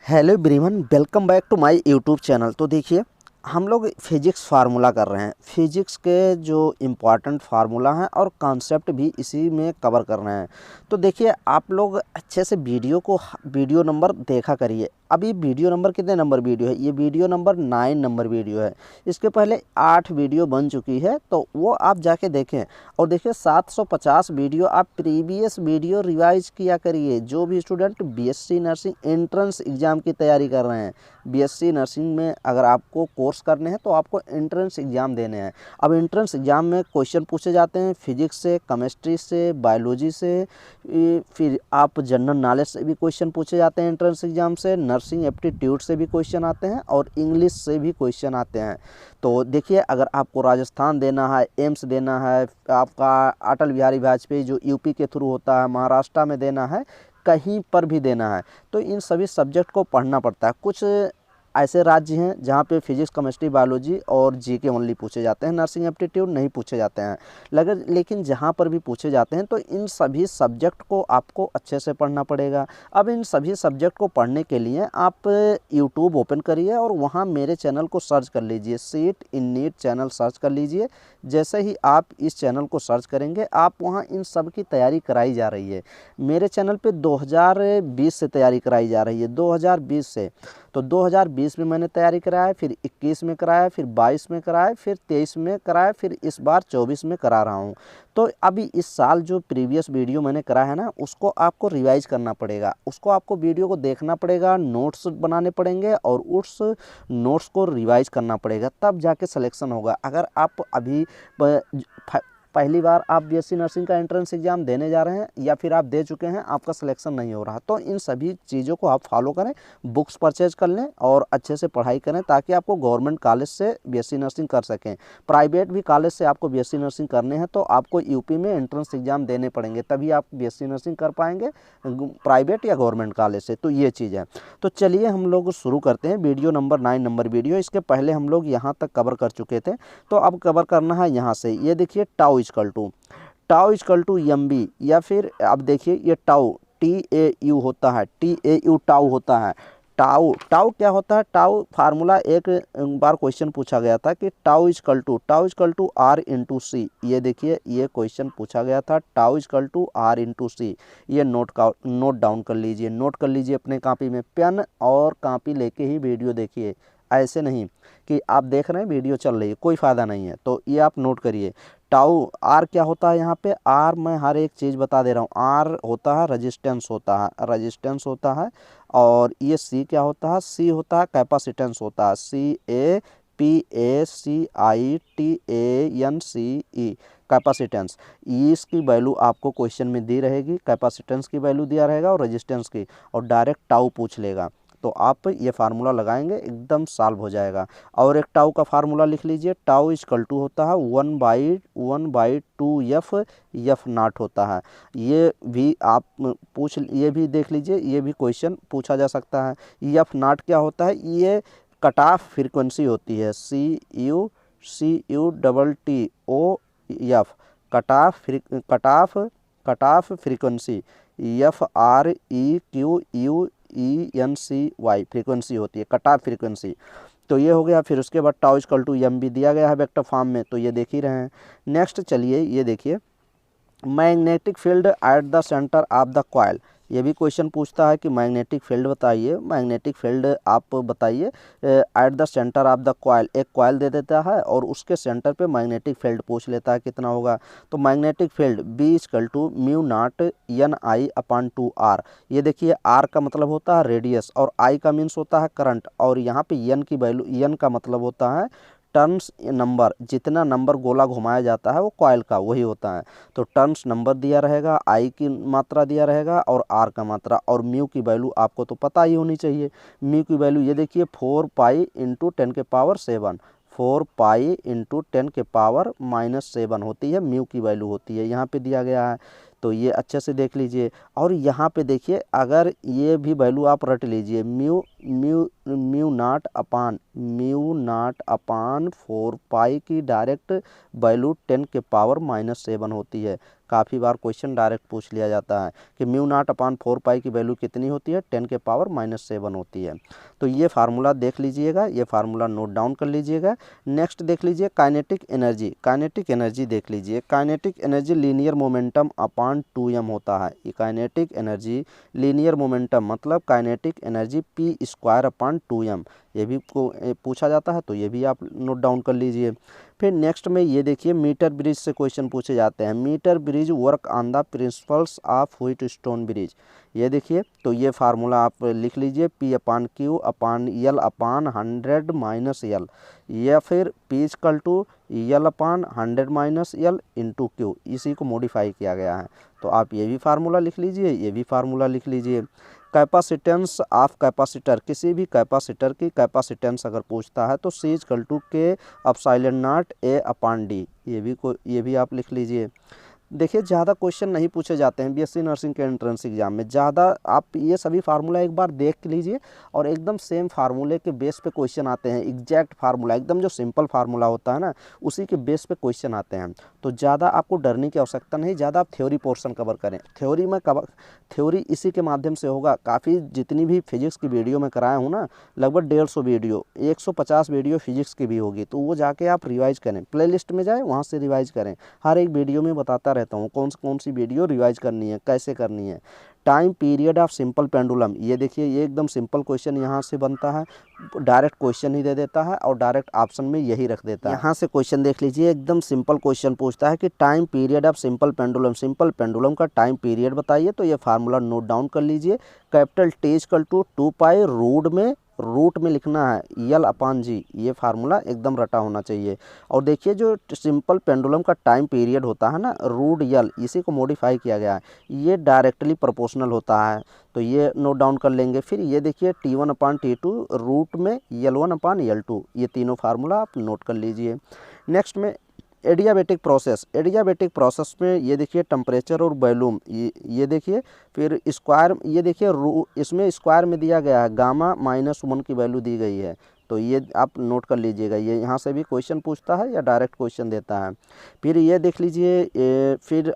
Hello everyone, welcome back to my YouTube channel. तो देखिए, हम लोग फिजिक्स फार्मूला कर रहे हैं। फिजिक्स के जो इम्पॉर्टेंट फार्मूला हैं और कॉन्सेप्ट भी इसी में कवर कर रहे हैं। तो देखिए, आप लोग अच्छे से वीडियो नंबर देखा करिए। अभी वीडियो नंबर कितने नंबर वीडियो है? ये वीडियो नंबर 9 नंबर वीडियो है। इसके पहले 8 वीडियो बन चुकी है, तो वो आप जाके देखें। और देखिए, 750 वीडियो आप प्रीवियस वीडियो रिवाइज किया करिए। जो भी student BSc nursing entrance exam की तैयारी कर रहे हैं, बीएससी नर्सिंग में अगर आपको कोर्स करने हैं तो आपको एंट्रेंस एग्ज़ाम देने हैं। अब एंट्रेंस एग्ज़ाम में क्वेश्चन पूछे जाते हैं फिजिक्स से, केमिस्ट्री से, बायोलॉजी से, फिर आप जनरल नॉलेज से भी क्वेश्चन पूछे जाते हैं एंट्रेंस एग्ज़ाम से, नर्सिंग एप्टीट्यूड से भी क्वेश्चन आते हैं और इंग्लिश से भी क्वेश्चन आते हैं। तो देखिए, अगर आपको राजस्थान देना है, एम्स देना है, आपका अटल बिहारी वाजपेयी जो यूपी के थ्रू होता है, महाराष्ट्र में देना है, कहीं पर भी देना है, तो इन सभी सब्जेक्ट को पढ़ना पड़ता है। कुछ ऐसे राज्य हैं जहाँ पे फिजिक्स, केमिस्ट्री, बायोलॉजी और जीके ओनली पूछे जाते हैं, नर्सिंग एप्टीट्यूड नहीं पूछे जाते हैं। लेकिन जहाँ पर भी पूछे जाते हैं तो इन सभी सब्जेक्ट को आपको अच्छे से पढ़ना पड़ेगा। अब इन सभी सब्जेक्ट को पढ़ने के लिए आप यूट्यूब ओपन करिए और वहाँ मेरे चैनल को सर्च कर लीजिए, सीट इन नीट चैनल सर्च कर लीजिए। जैसे ही आप इस चैनल को सर्च करेंगे, आप वहाँ इन सब की तैयारी कराई जा रही है। मेरे चैनल पे 2020 से तैयारी कराई जा रही है, 2020 से। तो 2020 में मैंने तैयारी कराया, फिर 21 में कराया, फिर 22 में कराया, फिर 23 में कराया, फिर इस बार 24 में करा रहा हूँ। तो अभी इस साल जो प्रीवियस वीडियो मैंने कराया है ना, उसको आपको रिवाइज करना पड़ेगा, उसको आपको वीडियो को देखना पड़ेगा, नोट्स बनाने पड़ेंगे और उस नोट्स को रिवाइज करना पड़ेगा, तब जाके सिलेक्शन होगा। अगर आप अभी पहली बार आप बीएससी नर्सिंग का एंट्रेंस एग्जाम देने जा रहे हैं या फिर आप दे चुके हैं, आपका सिलेक्शन नहीं हो रहा, तो इन सभी चीज़ों को आप फॉलो करें, बुक्स परचेज कर लें और अच्छे से पढ़ाई करें, ताकि आपको गवर्नमेंट कॉलेज से बीएससी नर्सिंग कर सकें। प्राइवेट भी कॉलेज से आपको बीएससी नर्सिंग करने हैं तो आपको यूपी में एंट्रेंस एग्जाम देने पड़ेंगे, तभी आप बीएससी नर्सिंग कर पाएंगे प्राइवेट या गवर्नमेंट कॉलेज से। तो ये चीज़ है। तो चलिए हम लोग शुरू करते हैं। वीडियो नंबर 9 नंबर वीडियो, इसके पहले हम लोग यहाँ तक कवर कर चुके थे, तो अब कवर करना है यहाँ से। ये देखिए, tau is equal to M B, या फिर अब देखिए ये टाउ TAU होता है, TAU टाउ होता है। टाउ टाउ क्या होता है? टाउ फार्मूला एक बार क्वेश्चन पूछा गया था कि टाउ इजकल टू R/C। ये देखिए, ये क्वेश्चन पूछा गया था, टाउ इजकल टू R/C। ये नोट डाउन कर लीजिए, नोट कर लीजिए अपने कॉपी में। पेन और कॉपी लेके ही वीडियो देखिए, ऐसे नहीं कि आप देख रहे हैं वीडियो चल रही है, कोई फ़ायदा नहीं है। तो ये आप नोट करिए। टाउ आर क्या होता है? यहाँ पे आर मैं हर एक चीज़ बता दे रहा हूँ। आर होता है रजिस्टेंस होता है। और ये सी क्या होता है? सी होता है कैपेसिटेंस होता है, CAPACITANCE, कैपेसिटेंस। इसकी वैल्यू आपको क्वेश्चन में दी रहेगी, कैपेसिटेंस की वैल्यू दिया रहेगा और रेजिस्टेंस की, और डायरेक्ट टाउ पूछ लेगा। तो आप ये फार्मूला लगाएंगे, एकदम सॉल्व हो जाएगा। और एक टाउ का फार्मूला लिख लीजिए, टाउ इजकल टू होता है 1/2F होता है। ये भी आप ये भी देख लीजिए, ये भी क्वेश्चन पूछा जा सकता है। F0 क्या होता है? ये कट ऑफ फ्रीक्वेंसी होती है, CUTOF, cut off frequency. FREQUENCY frequency होती है, कट ऑफ फ्रीक्वेंसी। तो ये हो गया। फिर उसके बाद टाउ इजकल टू एम भी दिया गया है वेक्टर फॉर्म में, तो ये देख ही रहे हैं। नेक्स्ट चलिए, ये देखिए, magnetic field at the centre of the coil. ये भी क्वेश्चन पूछता है कि मैग्नेटिक फील्ड बताइए, मैग्नेटिक फील्ड आप बताइए at the centre of the coil. एक कॉइल दे देता है और उसके सेंटर पे मैग्नेटिक फील्ड पूछ लेता है कितना होगा। तो magnetic field B equal to μ0 NI/2R। ये देखिए, R का मतलब होता है रेडियस और I का मीन्स होता है करंट, और यहाँ पे N की वैल्यू, N का मतलब होता है टर्न्स नंबर। जितना नंबर गोला घुमाया जाता है वो कॉइल का वही होता है। तो टर्न्स नंबर दिया रहेगा, आई की मात्रा दिया रहेगा और आर का मात्रा, और म्यू की वैल्यू आपको तो पता ही होनी चाहिए। म्यू की वैल्यू ये देखिए 4π × 10⁻⁷, 4π × 10⁻⁻7 होती है, म्यू की वैल्यू होती है, यहाँ पे दिया गया है। तो ये अच्छे से देख लीजिए। और यहाँ पे देखिए, अगर ये भी वैल्यू आप रट लीजिए, μ0/4π की डायरेक्ट वैल्यू 10⁻⁷ होती है। काफ़ी बार क्वेश्चन डायरेक्ट पूछ लिया जाता है कि म्यू नॉट अपान 4 पाई की वैल्यू कितनी होती है, 10 के पावर -7 होती है। तो ये फार्मूला देख लीजिएगा, ये फार्मूला नोट डाउन कर लीजिएगा। नेक्स्ट देख लीजिए काइनेटिक एनर्जी, काइनेटिक एनर्जी देख लीजिए। काइनेटिक एनर्जी लीनियर मोमेंटम अपान 2m होता है। ये काइनेटिक एनर्जी लीनियर मोमेंटम मतलब काइनेटिक एनर्जी p² अपान 2m, ये भी पूछा जाता है, तो ये भी आप नोट डाउन कर लीजिए। फिर नेक्स्ट में ये देखिए मीटर ब्रिज से क्वेश्चन पूछे जाते हैं। Meter bridge work on the principles of Wheatstone bridge, ये देखिए, तो ये फार्मूला आप लिख लीजिए P upon Q upon L upon 100 minus L, या फिर P equal to L upon 100 minus L into Q, इसी को मॉडिफाई किया गया है। तो आप ये भी फार्मूला लिख लीजिए, ये भी फार्मूला लिख लीजिए। कैपेसिटेंस ऑफ कैपेसिटर, किसी भी कैपेसिटर की कैपेसिटेंस अगर पूछता है तो C equal to K epsilon nought A upon D, ये भी आप लिख लीजिए। देखिए ज़्यादा क्वेश्चन नहीं पूछे जाते हैं बीएससी नर्सिंग के एंट्रेंस एग्जाम में, ज़्यादा आप ये सभी फार्मूला एक बार देख लीजिए और एकदम सेम फार्मूले के बेस पे क्वेश्चन आते हैं। एग्जैक्ट फार्मूला एकदम जो सिंपल फार्मूला होता है ना, उसी के बेस पे क्वेश्चन आते हैं। तो ज़्यादा आपको डरने की आवश्यकता नहीं, ज़्यादा आप थ्योरी पोर्शन कवर करें। थ्योरी इसी के माध्यम से होगा। काफ़ी जितनी भी फिजिक्स की वीडियो मैं कराया हूँ ना, लगभग 150 वीडियो, 150 वीडियो फिजिक्स की भी होगी, तो वो जाके आप रिवाइज करें, प्ले लिस्ट में जाए वहाँ से रिवाइज करें। हर एक वीडियो में बताता रहता हूँ कौन सी वीडियो रिवाइज करनी है, कैसे करनी है। Time period of simple pendulum, ये देखिए ये एकदम सिंपल क्वेश्चन यहाँ से बनता है, डायरेक्ट क्वेश्चन ही दे देता है और डायरेक्ट ऑप्शन में यही रख देता है। यहाँ से क्वेश्चन देख लीजिए, एकदम सिंपल क्वेश्चन पूछता है कि time period of simple pendulum का टाइम पीरियड बताइए। तो ये फार्मूला नोट डाउन कर लीजिए। Capital T equal to 2 pi root में लिखना है L अपान G, ये फार्मूला एकदम रटा होना चाहिए। और देखिए जो सिंपल पेंडुलम का टाइम पीरियड होता है ना, रूट L, इसी को मॉडिफाई किया गया है, ये डायरेक्टली प्रोपोर्शनल होता है, तो ये नोट डाउन कर लेंगे। फिर ये देखिए T1 अपान T2 रूट में L1 अपान L2, ये तीनों फार्मूला आप नोट कर लीजिए। नेक्स्ट में एडियाबेटिक प्रोसेस में ये देखिए टेम्परेचर और वॉल्यूम, ये देखिए, फिर स्क्वायर, ये देखिए इसमें स्क्वायर में दिया गया है गामा -1 की वैल्यू दी गई है, तो ये आप नोट कर लीजिएगा। ये यहाँ से भी क्वेश्चन पूछता है या डायरेक्ट क्वेश्चन देता है। फिर ये देख लीजिए, फिर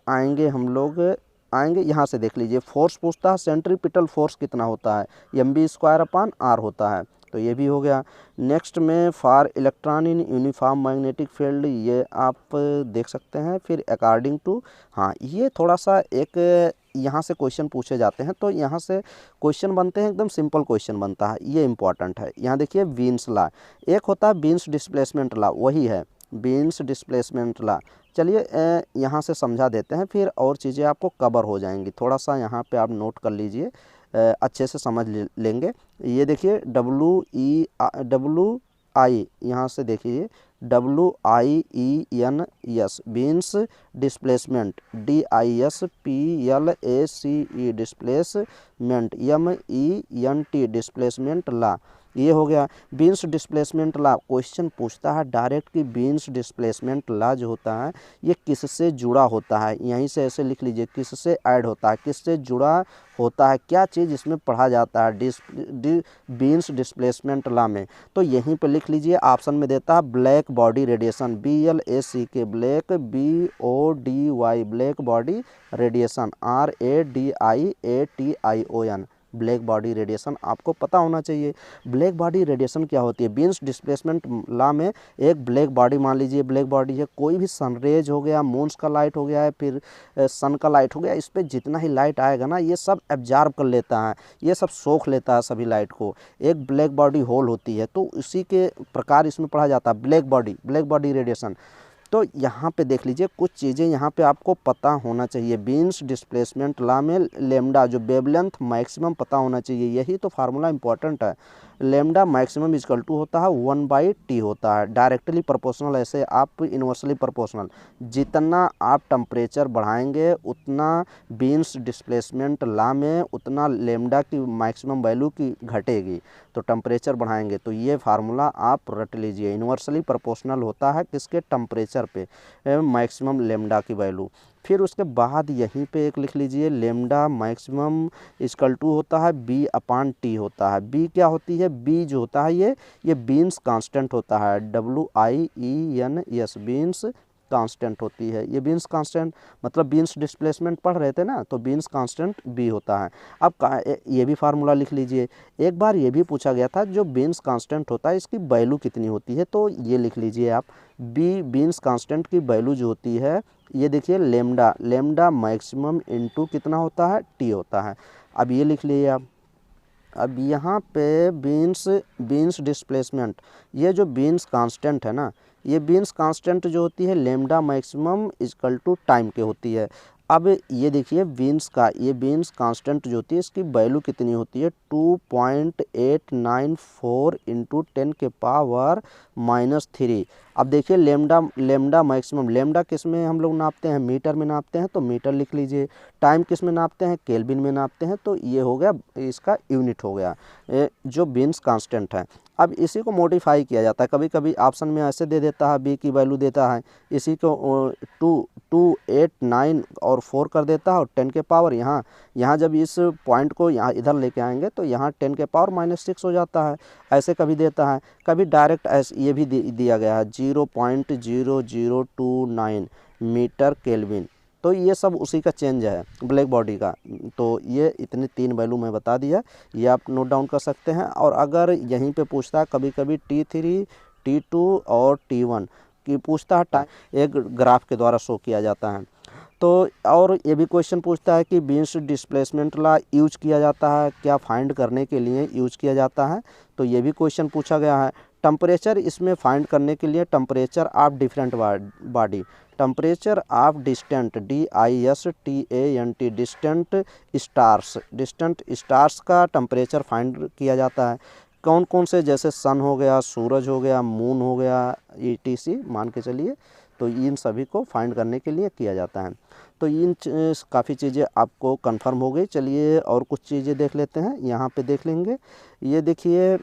आएंगे यहाँ से देख लीजिए, फोर्स पूछता है, सेंट्रीपिटल फोर्स कितना होता है, mv² अपान r होता है, तो ये भी हो गया। नेक्स्ट में for electron in uniform magnetic field, ये आप देख सकते हैं। फिर अकॉर्डिंग टू, हाँ ये थोड़ा सा एक यहाँ से क्वेश्चन पूछे जाते हैं, तो यहाँ से क्वेश्चन बनते हैं, एकदम सिंपल क्वेश्चन बनता है, ये इंपॉर्टेंट है। यहाँ देखिए बीन्स लॉ, एक होता है बीन्स डिस्प्लेसमेंट लॉ, वही है बीन्स डिस्प्लेसमेंट लॉ। चलिए यहाँ से समझा देते हैं, फिर और चीज़ें आपको कवर हो जाएंगी। थोड़ा सा यहाँ पे आप नोट कर लीजिए, अच्छे से समझ लेंगे। ये देखिए WI, यहाँ से देखिए WIENS beans displacement, DISPLACE displacement, MENT displacement law, ये हो गया बीन्स डिस्प्लेसमेंट लॉ। क्वेश्चन पूछता है डायरेक्ट कि बीन्स डिस्प्लेसमेंट लॉ जो होता है ये किससे जुड़ा होता है, यहीं से ऐसे लिख लीजिए, किससे ऐड होता है, किससे जुड़ा होता है, क्या चीज़ इसमें पढ़ा जाता है बीन्स डिस्प्लेसमेंट लॉ में। तो यहीं पे लिख लीजिए, ऑप्शन में देता है black body radiation, BLACK black, BODY black body radiation, RADIATION black body radiation, आपको पता होना चाहिए। ब्लैक बॉडी रेडिएशन क्या होती है, बीन्स डिस्प्लेसमेंट लॉ में एक ब्लैक बॉडी, मान लीजिए ब्लैक बॉडी है, कोई भी सनरेज हो गया, मून्स का लाइट हो गया है, फिर सन का लाइट हो गया, इस पर जितना ही लाइट आएगा ना, ये सब एब्जॉर्ब कर लेता है, ये सब सोख लेता है सभी लाइट को, एक ब्लैक बॉडी होल होती है। तो उसी के प्रकार इसमें पढ़ा जाता है ब्लैक बॉडी रेडिएशन। तो यहाँ पे देख लीजिए, कुछ चीज़ें यहाँ पे आपको पता होना चाहिए। बीन्स डिस्प्लेसमेंट लॉ में लेमडा जो वेवलेंथ मैक्सिमम पता होना चाहिए, यही तो फार्मूला इंपॉर्टेंट है। लेमडा मैक्सिमम इक्वल टू होता है 1/T होता है, डायरेक्टली प्रोपोर्शनल, ऐसे आप इन्वर्सली प्रोपोर्शनल, जितना आप टेम्परेचर बढ़ाएंगे उतना बीन्स डिस्प्लेसमेंट लॉ में उतना लेमडा की मैक्सिमम वैल्यू की घटेगी, तो टेम्परेचर बढ़ाएंगे। तो ये फार्मूला आप रट लीजिए, इन्वर्सली प्रोपोर्शनल होता है किसके, टेम्परेचर पे मैक्सिमम लेमडा की वैल्यू। फिर उसके बाद यहीं पे एक लिख लीजिए, लेमडा मैक्सिमम इक्वल टू होता है B अपान T होता है। B क्या होती है, B जो होता है ये बीन्स कांस्टेंट होता है, WIENS बीन्स कांस्टेंट होती है। ये बीन्स कांस्टेंट मतलब बीन्स डिस्प्लेसमेंट पढ़ रहे थे ना, तो बीन्स कांस्टेंट बी होता है। अब ये भी फार्मूला लिख लीजिए। एक बार ये भी पूछा गया था जो बीन्स कांस्टेंट होता है इसकी वैल्यू कितनी होती है, तो ये लिख लीजिए आप, बीन्स कांस्टेंट की वैल्यू जो होती है ये देखिए लेमडा मैक्सिमम इनटू कितना होता है, टी होता है। अब ये लिख लीजिए आप। अब यहाँ पे बीन्स डिस्प्लेसमेंट, ये जो बीन्स कांस्टेंट है ना, ये बीन्स कांस्टेंट जो होती है lambda maximum equal to time के होती है। अब ये देखिए ये बीन्स कांस्टेंट जो होती है इसकी वैल्यू कितनी होती है, 2.894 इंटू 10 के पावर -3। अब देखिए लेमडा मैक्सिमम, लेमडा किस में हम लोग नापते हैं, मीटर में नापते हैं, तो मीटर लिख लीजिए। टाइम किस में नापते हैं, केल्विन में नापते हैं, तो ये हो गया इसका यूनिट हो गया जो बीन्स कांस्टेंट है। अब इसी को मॉडिफाई किया जाता है, कभी कभी ऑप्शन में ऐसे दे देता है, बी की वैल्यू देता है, इसी को 289 और 4 कर देता है, और 10 के पावर यहाँ जब इस पॉइंट को यहाँ इधर लेके आएंगे तो यहाँ 10 के पावर -6 हो जाता है। ऐसे कभी देता है, कभी डायरेक्ट ऐसे ये भी दिया गया है 0.0029 मीटर केल्विन। तो ये सब उसी का चेंज है ब्लैक बॉडी का। तो ये इतने 3 वैल्यू मैं बता दिया, ये आप नोट डाउन कर सकते हैं। और अगर यहीं पे पूछता है कभी कभी T3, T2 और T1 की पूछता है, टाइम एक ग्राफ के द्वारा शो किया जाता है। तो और ये भी क्वेश्चन पूछता है कि बीन्स डिस्प्लेसमेंट लॉ यूज किया जाता है क्या, फाइंड करने के लिए यूज किया जाता है, तो ये भी क्वेश्चन पूछा गया है। टेम्परेचर इसमें फाइंड करने के लिए temperature of different body, temperature of distant DISTANT distant stars का टेम्परेचर फाइंड किया जाता है। कौन कौन से, जैसे सन हो गया, सूरज हो गया, मून हो गया, ETC मान के चलिए, तो इन सभी को फाइंड करने के लिए किया जाता है। तो इन काफ़ी चीज़ें आपको कंफर्म हो गई। चलिए और कुछ चीज़ें देख लेते हैं, यहाँ पे देख लेंगे। ये देखिए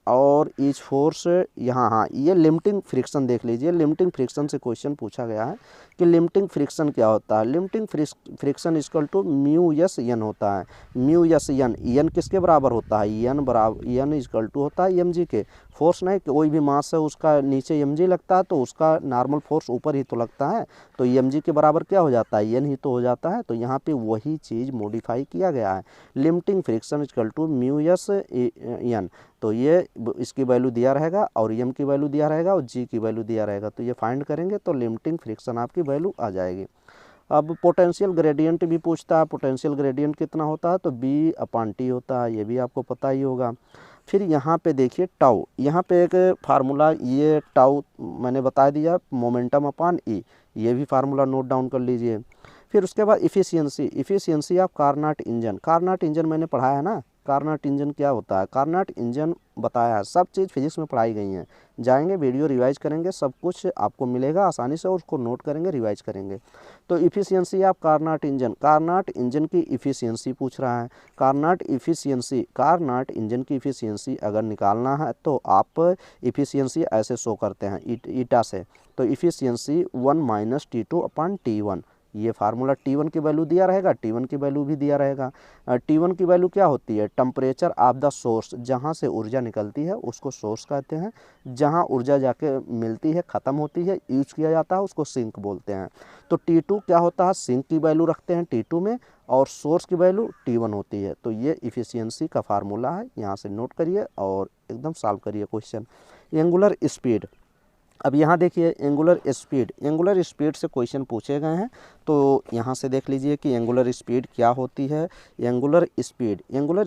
और ईच फोर्स यहाँ, हाँ ये लिमिटिंग फ्रिक्शन देख लीजिए। लिमिटिंग फ्रिक्शन से क्वेश्चन पूछा गया है कि लिमिटिंग फ्रिक्शन क्या होता है। Limiting friction equal to μS(n) होता है। μS(n) n किसके बराबर होता है, n इक्वल टू होता है mg के। फोर्स नहीं, कोई भी मास है उसका नीचे mg लगता है तो उसका नॉर्मल फोर्स ऊपर ही तो लगता है, तो mg के बराबर क्या हो जाता है, n ही तो हो जाता है। तो यहाँ पे वही चीज़ मॉडिफाई किया गया है, limiting friction equal to μS(n). तो ये इसकी वैल्यू दिया रहेगा और m की वैल्यू दिया रहेगा और g की वैल्यू दिया रहेगा, तो ये फाइंड करेंगे तो लिमिटिंग फ्रिक्शन आपकी वैल्यू आ जाएगी। अब पोटेंशियल ग्रेडियंट भी पूछता है, पोटेंशियल ग्रेडियंट कितना होता है, तो B/T होता है, ये भी आपको पता ही होगा। फिर यहाँ पे देखिए टाउ, यहाँ पे एक फार्मूला, ये टाउ मैंने बता दिया, मोमेंटम अपॉन E, ये भी फार्मूला नोट डाउन कर लीजिए। फिर उसके बाद efficiency of Carnot engine, Carnot engine मैंने पढ़ाया है ना, कार्नोट इंजन क्या होता है, कार्नोट इंजन बताया है, सब चीज़ फिजिक्स में पढ़ाई गई हैं। जाएंगे वीडियो रिवाइज करेंगे, सब कुछ आपको मिलेगा आसानी से, और उसको नोट करेंगे, रिवाइज करेंगे। तो इफ़िशियंसी ऑफ कार्नोट इंजन की इफ़िशियंसी पूछ रहा है। कार्नोट इंजन की इफ़िशियंसी अगर निकालना है तो आप इफ़िशियंसी ऐसे शो करते हैं ईटा से, तो इफ़िशियंसी 1 - T2/T1। ये फार्मूला T1 की वैल्यू दिया रहेगा, T1 की वैल्यू भी दिया रहेगा। T1 की वैल्यू क्या होती है, टेम्परेचर ऑफ द सोर्स, जहाँ से ऊर्जा निकलती है उसको सोर्स कहते हैं, जहाँ ऊर्जा जाके मिलती है, ख़त्म होती है, यूज किया जाता है, उसको सिंक बोलते हैं। तो T2 क्या होता है, सिंक की वैल्यू रखते हैं T2 में, और सोर्स की वैल्यू T1 होती है। तो ये इफ़िशियंसी का फार्मूला है, यहाँ से नोट करिए और एकदम सॉल्व करिए क्वेश्चन। एंगुलर स्पीड, अब यहाँ देखिए एंगुलर स्पीड से क्वेश्चन पूछे गए हैं, तो यहाँ से देख लीजिए कि एंगुलर स्पीड क्या होती है। एंगुलर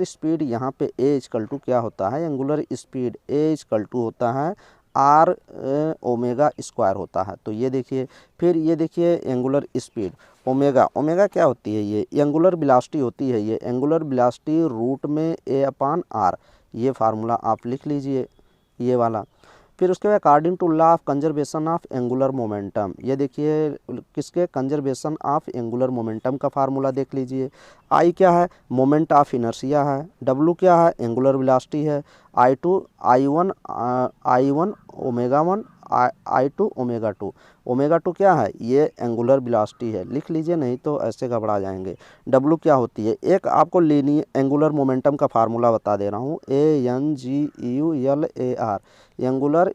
स्पीड यहाँ पे A इक्वल टू क्या होता है, angular speed A equal to होता है r/ओमेगा² होता है। तो ये देखिए, फिर ये देखिए एंगुलर स्पीड ओमेगा क्या होती है, ये एंगुलर वेलोसिटी होती है, ये एंगुलर वेलोसिटी रूट में A/r, ये फार्मूला आप लिख लीजिए, ये वाला। फिर उसके बाद according to law of conservation of angular momentum, ये देखिए किसके, कंजर्वेशन ऑफ एंगुलर मोमेंटम का फार्मूला देख लीजिए। आई क्या है, मोमेंट ऑफ इनर्शिया है, डब्लू क्या है, एंगुलर वेलोसिटी है, I1 omega 1 I2 omega 2। Omega 2 क्या है, ये एंगुलर वेलोसिटी है, लिख लीजिए नहीं तो ऐसे घबरा जाएंगे। W क्या होती है, एक आपको लीनियर एंगुलर मोमेंटम का फार्मूला बता दे रहा हूँ, ANGULAR angular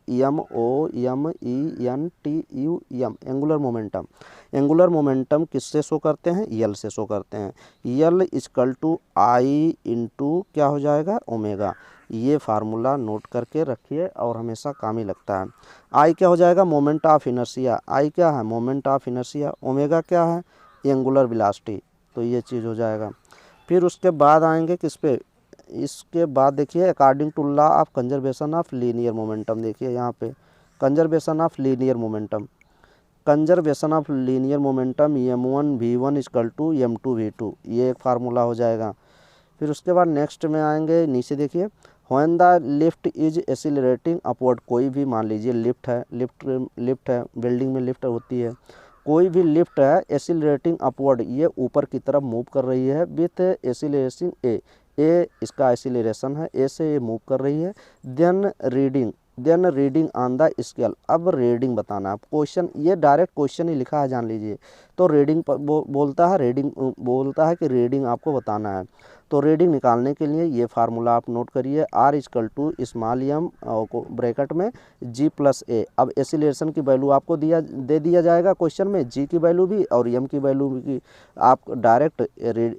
MOMENTUM angular momentum. Angular momentum किससे शो करते हैं, यल से शो करते हैं। यल इक्वल टू आई इंटू क्या हो जाएगा, ओमेगा। ये फार्मूला नोट करके रखिए और हमेशा काम ही लगता है। आई क्या हो जाएगा, मोमेंट ऑफ इनर्शिया। आई क्या है, मोमेंट ऑफ इनर्शिया। ओमेगा क्या है, एंगुलर वेलोसिटी। तो ये चीज़ हो जाएगा। फिर उसके बाद आएंगे किस पे, इसके बाद देखिए according to law of conservation of linear momentum. देखिए यहाँ पे conservation of linear momentum, conservation of linear momentum m1 v1 equal to m2 v2, ये एक फार्मूला हो जाएगा। फिर उसके बाद नेक्स्ट में आएंगे, नीचे देखिए when the lift is accelerating upward, कोई भी मान लीजिए लिफ्ट है, लिफ्ट है, बिल्डिंग में लिफ्ट होती है, कोई भी लिफ्ट है एक्सीलरेटिंग अपवर्ड, ये ऊपर की तरफ मूव कर रही है विथ एक्सीलरेशन ए इसका एक्सीलरेशन है, ए से ये मूव कर रही है। Then reading on the scale, अब रीडिंग बताना है क्वेश्चन, ये डायरेक्ट क्वेश्चन ही लिखा है जान लीजिए। तो रीडिंग बोलता है, रीडिंग बोलता है कि रीडिंग आपको बताना है। तो रीडिंग निकालने के लिए ये फार्मूला आप नोट करिए, R equal to small M bracket में जी प्लस ए। अब एक्सीलरेशन की वैल्यू आपको दे दिया जाएगा क्वेश्चन में, जी की वैल्यू भी और एम की वैल्यू भी, आप डायरेक्ट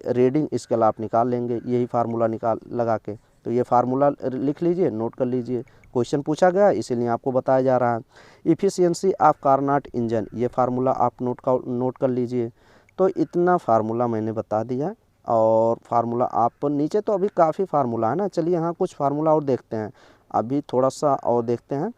रीडिंग स्केल आप निकाल लेंगे यही फार्मूला लगा के। तो ये फार्मूला लिख लीजिए, नोट कर लीजिए, क्वेश्चन पूछा गया इसीलिए आपको बताया जा रहा है। इफ़िशियंसी ऑफ कार्नोट इंजन, ये फार्मूला आप नोट कर लीजिए। तो इतना फार्मूला मैंने बता दिया, और फार्मूला आप नीचे तो अभी काफ़ी फार्मूला है ना, चलिए यहाँ कुछ फार्मूला और देखते हैं, अभी थोड़ा सा और देखते हैं।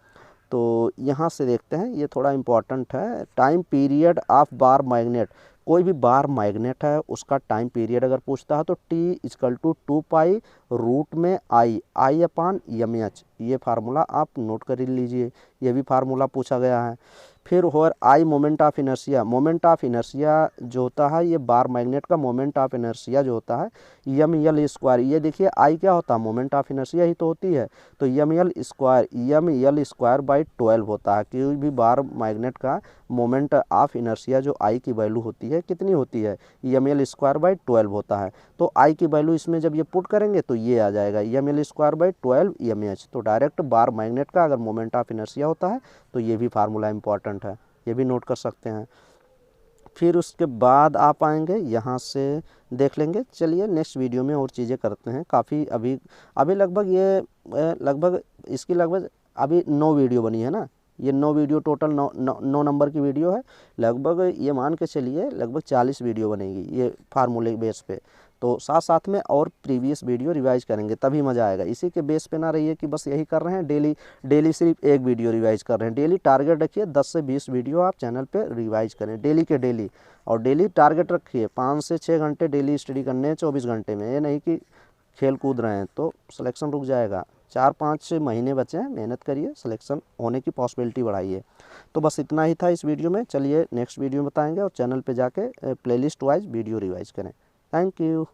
तो यहाँ से देखते हैं, ये थोड़ा इम्पोर्टेंट है, time period of bar magnet. कोई भी बार मैग्नेट है उसका टाइम पीरियड अगर पूछता है तो T equal to 2 pi root में आई अपान एम एच, ये फार्मूला आप नोट कर लीजिए, ये भी फार्मूला पूछा गया है। फिर होर I moment of inertia, moment of inertia जो होता है, ये बार मैग्नेट का मोमेंट ऑफ इनर्शिया जो होता है एम यल स्क्वायर, ये देखिए आई क्या होता है, मोमेंट ऑफ इनर्शिया ही तो होती है, तो एम यल स्क्वायर बाई 12 होता है। कोई भी बार मैग्नेट का मोमेंट ऑफ इनर्शिया जो आई की वैल्यू होती है कितनी होती है, एम यल स्क्वायर बाई 12 होता है। तो आई की वैल्यू इसमें जब ये पुट करेंगे तो ये आ जाएगा M L square by 12 M H. तो डायरेक्ट बार मैग्नेट का अगर मोमेंट ऑफ इनर्शिया होता है तो ये भी फार्मूला इंपॉर्टेंट है, ये भी नोट कर सकते हैं। फिर उसके बाद आप आएंगे यहाँ से देख लेंगे। चलिए नेक्स्ट वीडियो में और चीज़ें करते हैं, काफ़ी अभी लगभग ये लगभग इसकी लगभग अभी 9 वीडियो बनी है ना, ये 9 वीडियो टोटल 9 नंबर की वीडियो है, लगभग ये मान के चलिए लगभग 40 वीडियो बनेगी ये फार्मूले बेस पे। तो साथ साथ में और प्रीवियस वीडियो रिवाइज करेंगे तभी मज़ा आएगा, इसी के बेस पे ना रहिए कि बस यही कर रहे हैं, डेली सिर्फ एक वीडियो रिवाइज कर रहे हैं। डेली टारगेट रखिए 10 से 20 वीडियो आप चैनल पे रिवाइज करें डेली के डेली, और डेली टारगेट रखिए 5 से 6 घंटे डेली स्टडी करने हैं 24 घंटे में, ये नहीं कि खेल कूद रहे हैं तो सिलेक्शन रुक जाएगा। 4-5 महीने बचे हैं, मेहनत करिए, सिलेक्शन होने की पॉसिबिलिटी बढ़ाइए। तो बस इतना ही था इस वीडियो में, चलिए नेक्स्ट वीडियो में बताएंगे, और चैनल पे जाके प्लेलिस्ट वाइज वीडियो रिवाइज करें। Thank you.